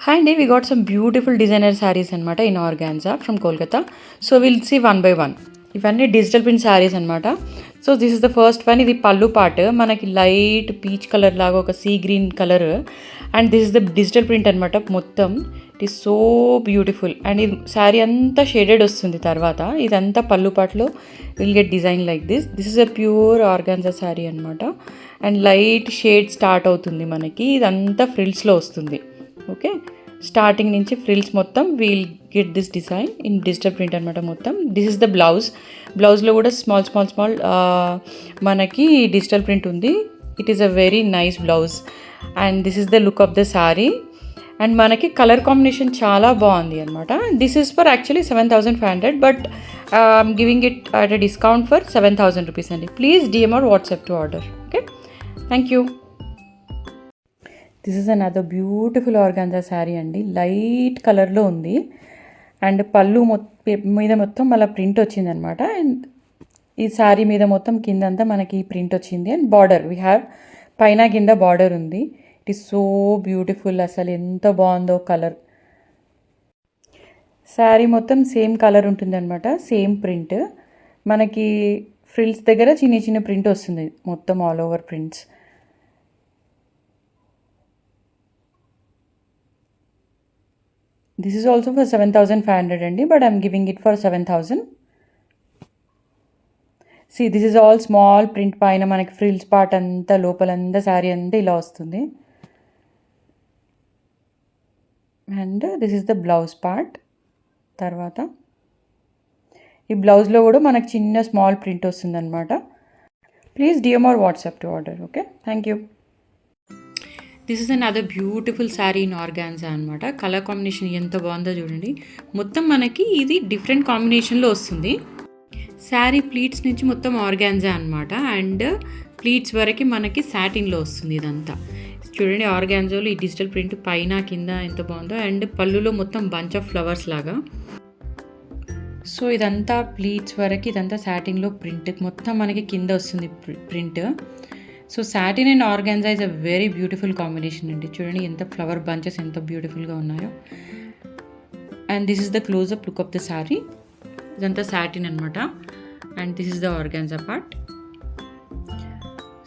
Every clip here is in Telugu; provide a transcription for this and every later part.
Hi Andy, we got some beautiful designer sarees anamata in organza from Kolkata. So we'll see one by one. ఇవన్నీ డిజిటల్ ప్రింట్ శారీస్ అనమాట. So this is the first one. ఇది పళ్ళు పార్ట్ మనకి లైట్ పీచ్ కలర్ లాగా ఒక sea green colour and this is the digital print అనమాట మొత్తం. It is so beautiful and ఇది శారీ అంతా షేడెడ్ వస్తుంది. తర్వాత ఇదంతా పళ్ళు పాటలో will get design like this. This is a pure organza sari అనమాట అండ్ లైట్ షేడ్ స్టార్ట్ అవుతుంది మనకి. ఇదంతా ఫ్రిల్స్లో వస్తుంది. ఓకే, స్టార్టింగ్ నుంచి ఫ్రిల్స్ మొత్తం we'll get this design in digital print అనమాట మొత్తం. దిస్ ఇస్ ద బ్లౌజ్లో కూడా స్మాల్ మనకి డిజిటల్ ప్రింట్ ఉంది. It is a very nice blouse and this is the look of the sari and మనకి కలర్ కాంబినేషన్ చాలా బాగుంది అనమాట. This is for actually 7,500 but I'm giving it at a discount for 7,000 rupees అండి. Please DM or WhatsApp to order. Okay, thank you. This is another beautiful organza sari అండి. లైట్ కలర్లో ఉంది అండ్ పళ్ళు మీద మొత్తం మళ్ళీ ప్రింట్ వచ్చింది అనమాట. అండ్ ఈ శారీ మీద మొత్తం కిందంతా మనకి ప్రింట్ వచ్చింది అండ్ బార్డర్ వీ హ్యావ్ పైన కింద బార్డర్ ఉంది. ఇట్ ఈస్ సో బ్యూటిఫుల్, అసలు ఎంత బాగుందో కలర్. శారీ మొత్తం సేమ్ కలర్ ఉంటుంది అనమాట, సేమ్ ప్రింట్. మనకి ఫ్రిల్స్ దగ్గర చిన్న ప్రింట్ వస్తుంది మొత్తం all over prints. This is also for 7,500 అండి, but I'm giving it for 7,000. See, this is all small print పైన మనకి ఫ్రిల్స్ పార్ట్ అంతా లోపలంతా శారీ అంతా ఇలా వస్తుంది. And this is the blouse part. తర్వాత ఈ బ్లౌజ్లో కూడా మనకు చిన్న స్మాల్ ప్రింట్ వస్తుంది అనమాట. Please DM or WhatsApp to order. Okay, thank you. This is another beautiful sari in organza అనమాట. కలర్ కాంబినేషన్ ఎంత బాగుందో చూడండి. మొత్తం మనకి ఇది డిఫరెంట్ కాంబినేషన్లో వస్తుంది. శారీ ప్లీట్స్ నుంచి మొత్తం ఆర్గాన్జా అనమాట అండ్ ప్లీట్స్ వరకు మనకి సాటిన్లో వస్తుంది. ఇదంతా చూడండి, ఆర్గాన్జాలో ఈ డిజిటల్ ప్రింట్ పైన కింద ఎంత బాగుందో అండ్ పళ్ళులో మొత్తం బంచ్ ఆఫ్ ఫ్లవర్స్ లాగా. సో ఇదంతా ప్లీట్స్ వరకు ఇదంతా సాటిన్లో ప్రింట్ మొత్తం మనకి కింద వస్తుంది print. So satin and organza is a very beautiful combination అండి. చూడండి ఎంత ఫ్లవర్ బంచెస్ ఎంత బ్యూటిఫుల్గా ఉన్నాయో. And this is the closeup look of the sari. ఇదంతా సాటిన్ అనమాట and this is the organza part.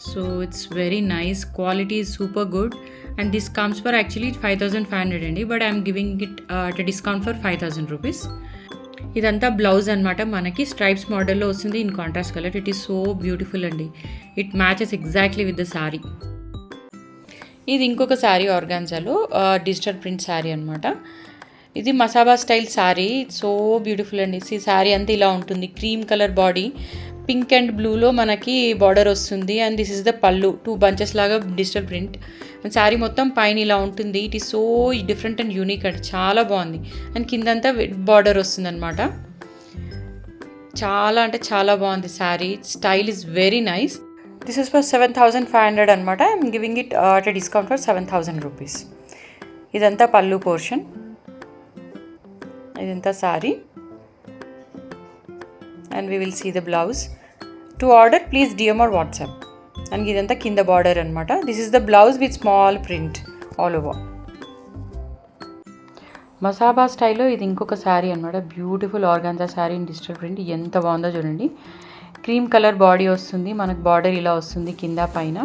So it's very nice, quality is super good and this comes for actually 5,500 అండి, but I'm giving it at discount for 5,000 rupees. ఇదంతా బ్లౌజ్ అనమాట, మనకి స్ట్రైప్స్ మోడల్లో వస్తుంది in contrast colour. It is so beautiful అండి. It matches exactly with the sari. ఇది ఇంకొక శారీ ఆర్గాన్జాలో డిజిటల్ ప్రింట్ శారీ అనమాట. ఇది Masaba style sari. So beautiful అండి. ఈ శారీ అంతా ఇలా ఉంటుంది, cream colour body, pink and బ్లూలో మనకి బార్డర్ వస్తుంది అండ్ దిస్ ఇస్ ద పళ్ళు, 2 బంచెస్ లాగా డిజిటల్ ప్రింట్. అండ్ శారీ మొత్తం పైన ఇలా ఉంటుంది. It is so different and unique అండి, చాలా బాగుంది. అండ్ కిందంతా బార్డర్ వస్తుంది అనమాట. చాలా అంటే చాలా బాగుంది sari. Style is very nice. This is for 7,500 అనమాట. I'm giving it at discount for 7,000 rupees. ఇదంతా పళ్ళు పోర్షన్, ఇదంతా sari and we will see the blouse. To order please DM or WhatsApp. And ఇదంతా కింద బార్డర్ అనమాట. This is the blouse with small print all over. Masaba స్టైల్లో ఇది ఇంకొక శారీ అనమాట. Beautiful organza sari in digital print. ఎంత బాగుందో చూడండి. క్రీమ్ కలర్ బాడీ వస్తుంది మనకు, బార్డర్ ఇలా వస్తుంది కింద పైన.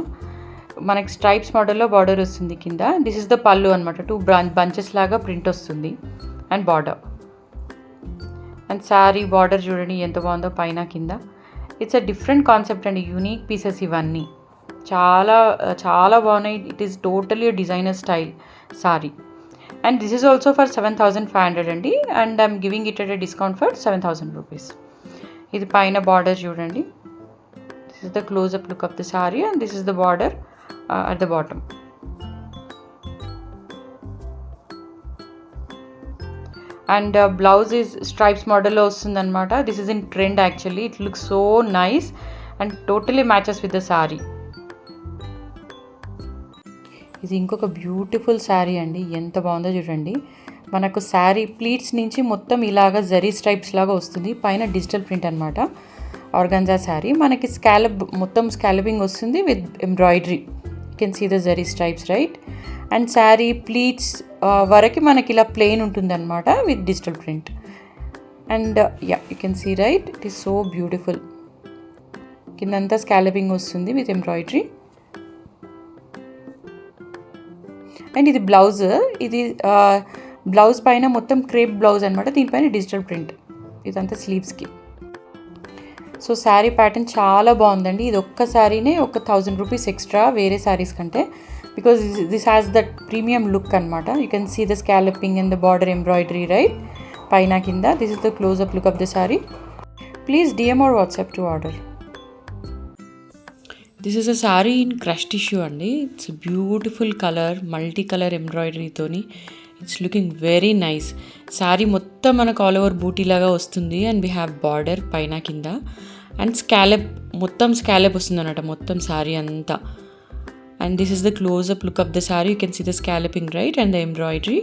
మనకి స్ట్రైప్స్ మోడల్లో బార్డర్ వస్తుంది కింద. దిస్ ఇస్ ద పళ్ళు అనమాట, 2 బంచెస్ లాగా ప్రింట్ వస్తుంది and border. And sari border చూడండి ఎంత బాగుందో పైన కింద. ఇట్స్ అ డిఫరెంట్ కాన్సెప్ట్ అండి, యూనిక్ పీసెస్ ఇవన్నీ చాలా చాలా బాగున్నాయి. It is totally designer style sari and this is also for 7,500 అండి అండ్ I'm giving it at a discount for 7,000 rupees. ఇది పైన బార్డర్ చూడండి. This is the closeup look of the sari and this is the border at the bottom. And blouse is stripes మోడల్లో వస్తుంది అనమాట. This is in trend actually. It looks so nice and totally matches with the sari. ఇది ఇంకొక బ్యూటిఫుల్ శారీ అండి, ఎంత బాగుందో చూడండి. మనకు శారీ ప్లీట్స్ నుంచి మొత్తం ఇలాగా జరీ స్ట్రైప్స్ లాగా వస్తుంది, పైన డిజిటల్ ప్రింట్ అనమాట. ఆర్గాన్జా శారీ మనకి మొత్తం స్కాలపింగ్ వస్తుంది with embroidery you can see the zari stripes right. And sari pleats వరకు మనకి ఇలా ప్లెయిన్ ఉంటుందన్నమాట with digital print. And ya you can see right, it is so beautiful. కిందంతా స్కాలపింగ్ వస్తుంది విత్ ఎంబ్రాయిడరీ. అండ్ ఇది బ్లౌజ్, ఇది బ్లౌజ్ పైన మొత్తం క్రేప్ బ్లౌజ్ అనమాట, దీనిపైన డిజిటల్ ప్రింట్, ఇదంతా స్లీవ్స్కి. సో శారీ ప్యాటర్న్ చాలా బాగుందండి. ఇది ఒక్క శారీనే ఒక 1000 రూపీస్ ఎక్స్ట్రా వేరే శారీస్ కంటే, because this has that premium look అనమాట. You can see the scalloping and the border embroidery right పైన కింద. This is the closeup look of the sari. Please DM or WhatsApp to order. This is a sari in crush tissue అండి. It's beautiful colour, multi colour ఎంబ్రాయిడరీతోని. It's looking very nice. Sari మొత్తం మనకు ఆల్ ఓవర్ బూటీ లాగా వస్తుంది. అండ్ వీ హ్యావ్ బార్డర్ పైన కింద. అండ్ స్కాలప్, మొత్తం స్కాలప్ వస్తుంది అన్నమాట మొత్తం శారీ అంతా. And this is the closeup look of the sari. You can see the scalloping right and the embroidery.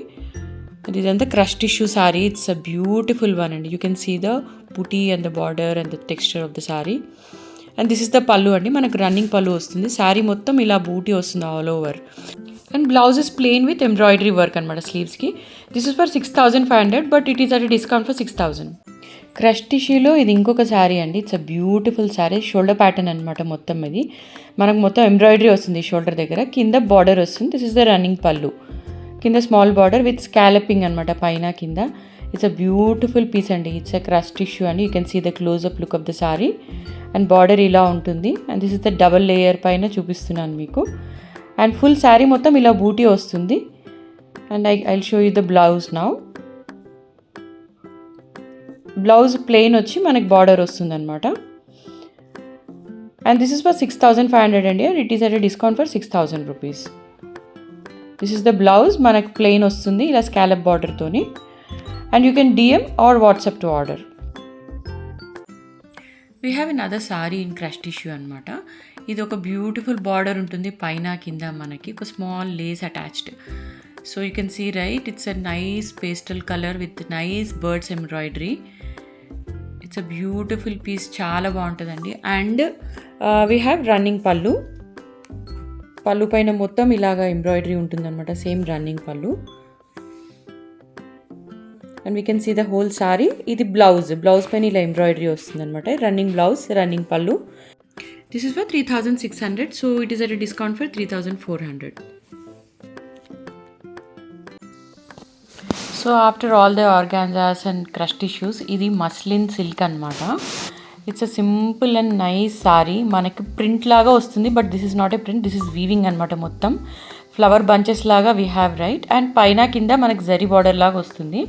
And ఇదంతా crush tissue sari. It's a beautiful one అండి. You can see the buti and the border and the texture of the sari. And this is the pallu అండి, మనకు రన్నింగ్ పళ్ళు వస్తుంది. శారీ మొత్తం ఇలా బూటీ వస్తుంది all over. And blouse is plain with embroidery work అనమాట స్లీవ్స్కి. This is for 6500, but it is at discount for 6000. Crush టిష్యూలో ఇది ఇంకొక శారీ అండి. It's a beautiful sari. Shoulder pattern అనమాట మొత్తం. ఇది మనకు మొత్తం ఎంబ్రాయిడరీ వస్తుంది షోల్డర్ దగ్గర, కింద బార్డర్ వస్తుంది. దిస్ ఇస్ ద రన్నింగ్ పళ్ళు, కింద స్మాల్ బార్డర్ విత్ స్కాలపింగ్ అనమాట పైన కింద. ఇట్స్ అ బ్యూటిఫుల్ పీస్ అండి. ఇట్స్ అ క్రష్ టిష్యూ అండి. You can see the closeup look of the sari. And border ఇలా ఉంటుంది. And this is the double layer పైన చూపిస్తున్నాను మీకు. అండ్ ఫుల్ శారీ మొత్తం ఇలా బూటీ వస్తుంది. And I'll show you the blouse now. Blouse plain వచ్చి మనకి బార్డర్ వస్తుంది అనమాట. అండ్ దిస్ ఇస్ ఫర్ 6500 అండి. And it is at discount for 6000 rupees. This is the blouse, మనకి ప్లెయిన్ వస్తుంది ఇలా స్కాలప్ బార్డర్తోని. And you can DM or WhatsApp to order. We have another sari in crush tissue అనమాట. ఇది ఒక బ్యూటిఫుల్ బార్డర్ ఉంటుంది పైన కింద, మనకి ఒక small lace attached. So you can see right, it's a nice pastel colour with nice birds embroidery. It's a beautiful piece, చాలా బాగుంటుందండి. అండ్ వీ హ్యావ్ రన్నింగ్ పళ్ళు. పళ్ళు పైన మొత్తం ఇలాగా ఎంబ్రాయిడరీ ఉంటుందన్నమాట, సేమ్ రన్నింగ్ పళ్ళు. And we can see the whole sari. ఇది బ్లౌజ్ పైన ఇలా ఎంబ్రాయిడరీ వస్తుంది అనమాట. రన్నింగ్ బ్లౌజ్, రన్నింగ్ పళ్ళు. This is for 3600. So it is at discount for 3400. So after all the organzas and crush tissues, ఇది మస్లిన్ సిల్క్ అనమాట. It's a simple and nice sari. మనకి ప్రింట్ లాగా వస్తుంది, but this is not a print, this is weaving అనమాట. మొత్తం ఫ్లవర్ బంచెస్ లాగా వీ హ్యావ్ రైట్. అండ్ పైన కింద మనకి జరీ బార్డర్ లాగా వస్తుంది.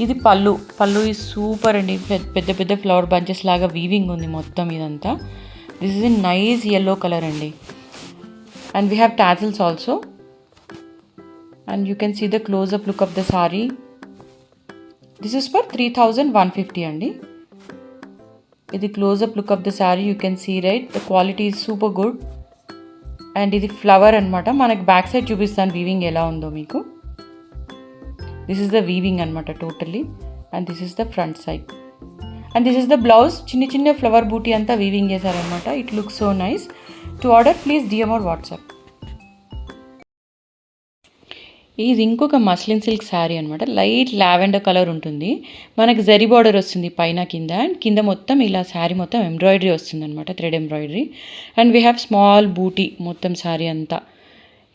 ఇది పళ్ళు ఈ సూపర్ అండి. పెద్ద పెద్ద ఫ్లవర్ బంచెస్ లాగా వీవింగ్ ఉంది మొత్తం ఇదంతా. This is in nice yellow colour అండి. And we have tassels also. And you can see the closeup look of the sari. This is for 3150 అండి. ఇది closeup look of the sari. You can see right, the quality is super good. And ఇది ఫ్లవర్ అనమాట. మనకి బ్యాక్ సైడ్ చూపిస్తాను వీవింగ్ ఎలా ఉందో మీకు. దిస్ ఇస్ ద వీవింగ్ అనమాట totally. And this is the front side. And this is the blouse. చిన్న చిన్న ఫ్లవర్ బూటీ అంతా వీవింగ్ చేశారనమాట. It looks so nice. To order please DM or WhatsApp. ఇది ఇంకొక మస్లిన్ సిల్క్ శారీ అనమాట. లైట్ లావెండర్ కలర్ ఉంటుంది. మనకి జరీ బార్డర్ వస్తుంది పైన కింద. అండ్ కింద మొత్తం ఇలా శారీ మొత్తం ఎంబ్రాయిడరీ వస్తుంది అనమాట, thread embroidery. And we have small buti మొత్తం శారీ అంతా.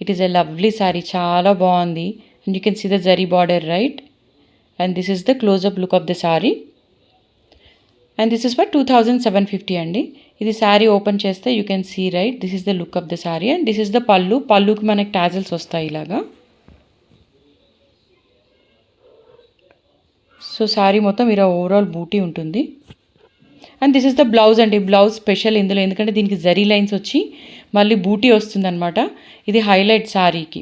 It is a lovely sari, చాలా బాగుంది. And you can see the zari border right. And this is the close-up look of the saree. And this is for 2750 andi. Idi saree open cheste you can see right. This is the look of the saree. And this is the pallu. Pallu ki manaku tassels vastayi ilaga. So saree మొత్తం ఇలా ఓవరాల్ బూటీ ఉంటుంది. And this is the blouse అండి. బ్లౌజ్ స్పెషల్ ఇందులో, ఎందుకంటే దీనికి జరీ లైన్స్ వచ్చి మళ్ళీ బూటీ వస్తుంది అనమాట. ఇది హైలైట్ శారీకి.